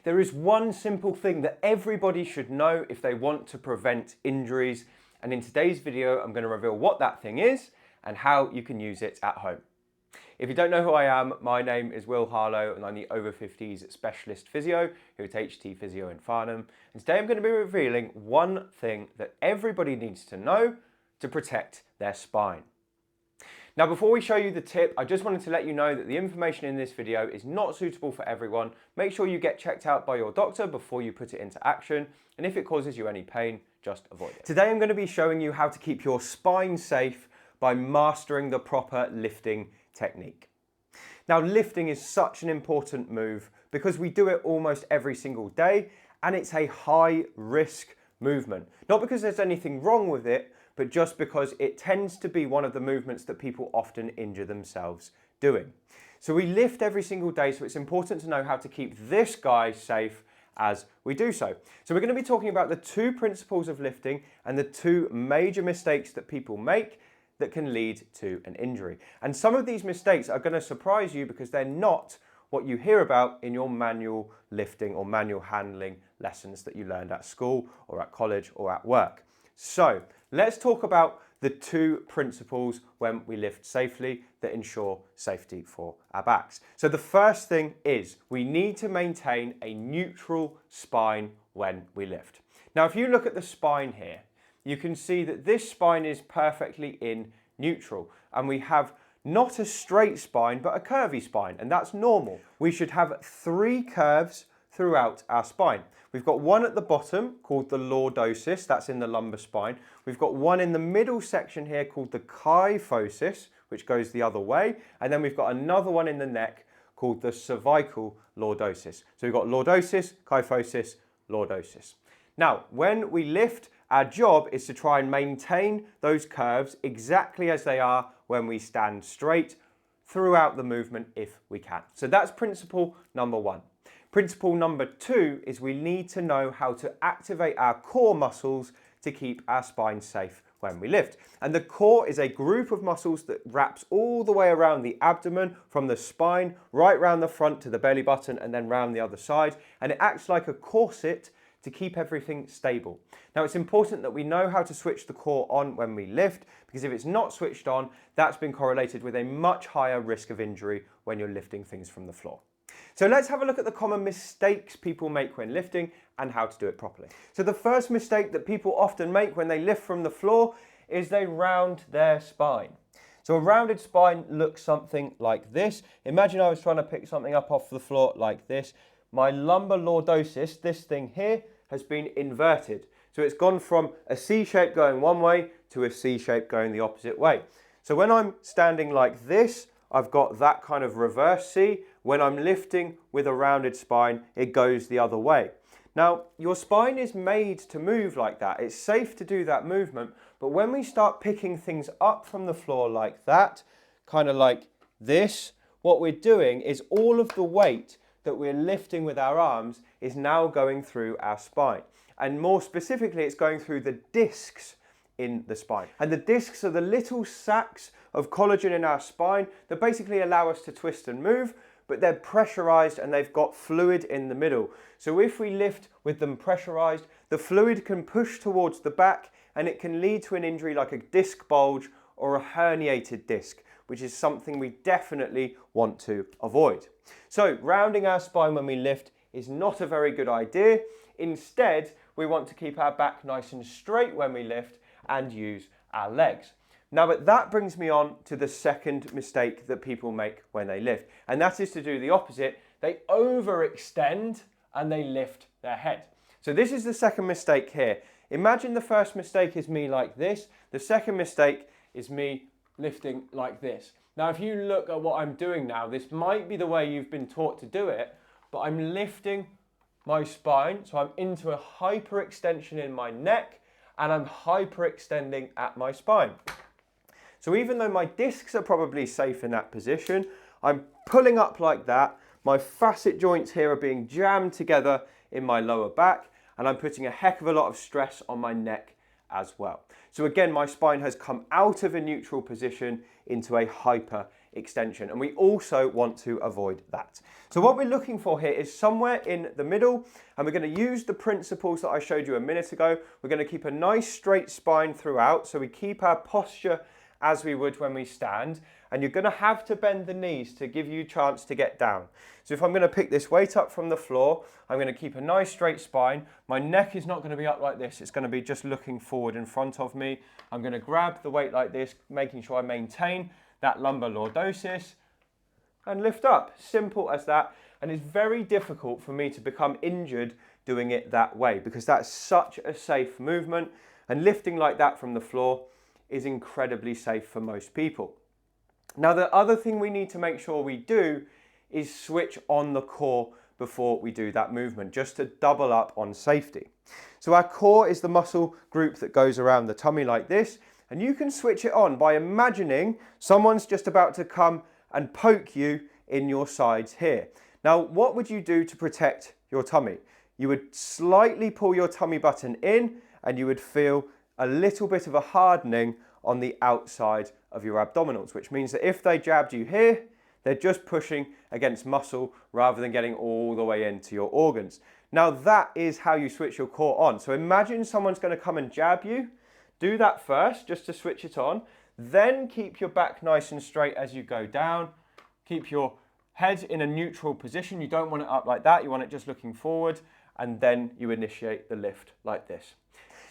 There is one simple thing that everybody should know if they want to prevent injuries, and in today's video I'm going to reveal what that thing is and how you can use it at home. If you don't know who I am, my name is Harlow and I'm the Over-Fifties specialist physio here at HT Physio in Farnham, and today I'm going to be revealing one thing that everybody needs to know to protect their spine. Now, before we show you the tip, I just wanted to let you know that the information in this video is not suitable for everyone. Make sure you get checked out by your doctor before you put it into action, and if it causes you any pain, just avoid it. Today I'm going to be showing you how to keep your spine safe by mastering the proper lifting technique. Now, lifting is such an important move because we do it almost every single day, and it's a high risk movement. Not because there's anything wrong with it, but just because it tends to be one of the movements that people often injure themselves doing. So we lift every single day, so it's important to know how to keep this guy safe as we do so. So we're going to be talking about the two principles of lifting and the two major mistakes that people make that can lead to an injury. And some of these mistakes are going to surprise you because they're not what you hear about in your manual lifting or manual handling lessons that you learned at school or at college or at work. So let's talk about the two principles when we lift safely that ensure safety for our backs. So the first thing is we need to maintain a neutral spine when we lift. Now, if you look at the spine here, you can see that this spine is perfectly in neutral, and we have not a straight spine but a curvy spine, and that's normal. We should have three curves throughout our spine. We've got one at the bottom called the lordosis, that's in the lumbar spine. We've got one in the middle section here called the kyphosis, which goes the other way, and then we've got another one in the neck called the cervical lordosis. So we've got lordosis, kyphosis, lordosis. Now, when we lift, our job is to try and maintain those curves exactly as they are when we stand straight throughout the movement if we can. So that's principle number one. Principle number two is we need to know how to activate our core muscles to keep our spine safe when we lift. And the core is a group of muscles that wraps all the way around the abdomen, from the spine right round the front to the belly button and then round the other side. And it acts like a corset to keep everything stable. Now, it's important that we know how to switch the core on when we lift, because if it's not switched on, that's been correlated with a much higher risk of injury when you're lifting things from the floor. So let's have a look at the common mistakes people make when lifting and how to do it properly. So the first mistake that people often make when they lift from the floor is they round their spine. So a rounded spine looks something like this. Imagine I was trying to pick something up off the floor like this. My lumbar lordosis, this thing here, has been inverted. So it's gone from a C shape going one way to a C shape going the opposite way. So when I'm standing like this, I've got that kind of reverse C. When I'm lifting with a rounded spine, it goes the other way. Now, your spine is made to move like that. It's safe to do that movement, but when we start picking things up from the floor like that, kind of like this, what we're doing is all of the weight that we're lifting with our arms is now going through our spine. And more specifically, it's going through the discs in the spine. And the discs are the little sacs of collagen in our spine that basically allow us to twist and move, but they're pressurized and they've got fluid in the middle. So if we lift with them pressurized, the fluid can push towards the back and it can lead to an injury like a disc bulge or a herniated disc, which is something we definitely want to avoid. So rounding our spine when we lift is not a very good idea. Instead, we want to keep our back nice and straight when we lift and use our legs. Now, but that brings me on to the second mistake that people make when they lift, and that is to do the opposite. They overextend and they lift their head. So this is the second mistake here. Imagine the first mistake is me like this. The second mistake is me lifting like this. Now, if you look at what I'm doing now, this might be the way you've been taught to do it, but I'm lifting my spine, so I'm into a hyperextension in my neck, and I'm hyperextending at my spine. So even though my discs are probably safe in that position, I'm pulling up like that. My facet joints here are being jammed together in my lower back, and I'm putting a heck of a lot of stress on my neck as well. So again, my spine has come out of a neutral position into a hyper extension, and we also want to avoid that. So what we're looking for here is somewhere in the middle, and we're going to use the principles that I showed you a minute ago. We're going to keep a nice straight spine throughout, so we keep our posture as we would when we stand, and you're going to have to bend the knees to give you a chance to get down. So if I'm going to pick this weight up from the floor, I'm going to keep a nice straight spine. My neck is not going to be up like this, it's going to be just looking forward in front of me. I'm going to grab the weight like this, making sure I maintain that lumbar lordosis, and lift up. Simple as that. And it's very difficult for me to become injured doing it that way, because that's such a safe movement, and lifting like that from the floor is incredibly safe for most people. Now, the other thing we need to make sure we do is switch on the core before we do that movement, just to double up on safety. So our core is the muscle group that goes around the tummy like this, and you can switch it on by imagining someone's just about to come and poke you in your sides here. Now, what would you do to protect your tummy? You would slightly pull your tummy button in, and you would feel a little bit of a hardening on the outside of your abdominals, which means that if they jabbed you here, they're just pushing against muscle rather than getting all the way into your organs. Now, that is how you switch your core on. So imagine someone's going to come and jab you. Do that first, just to switch it on. Then keep your back nice and straight as you go down. Keep your head in a neutral position. You don't want it up like that. You want it just looking forward. And then you initiate the lift like this.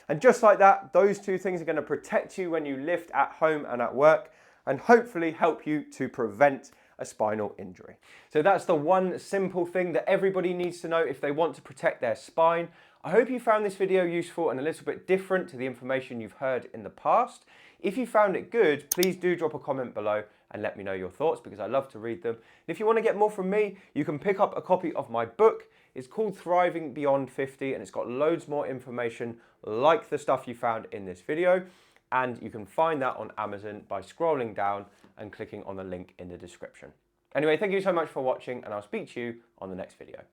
And just like that, those two things are going to protect you when you lift at home and at work, and hopefully help you to prevent a spinal injury. So that's the one simple thing that everybody needs to know if they want to protect their spine. I hope you found this video useful and a little bit different to the information you've heard in the past. If you found it good, please do drop a comment below and let me know your thoughts, because I love to read them. And if you want to get more from me, you can pick up a copy of my book. It's called Thriving Beyond 50, and it's got loads more information like the stuff you found in this video. And you can find that on Amazon by scrolling down and clicking on the link in the description. Anyway, thank you so much for watching, and I'll speak to you on the next video.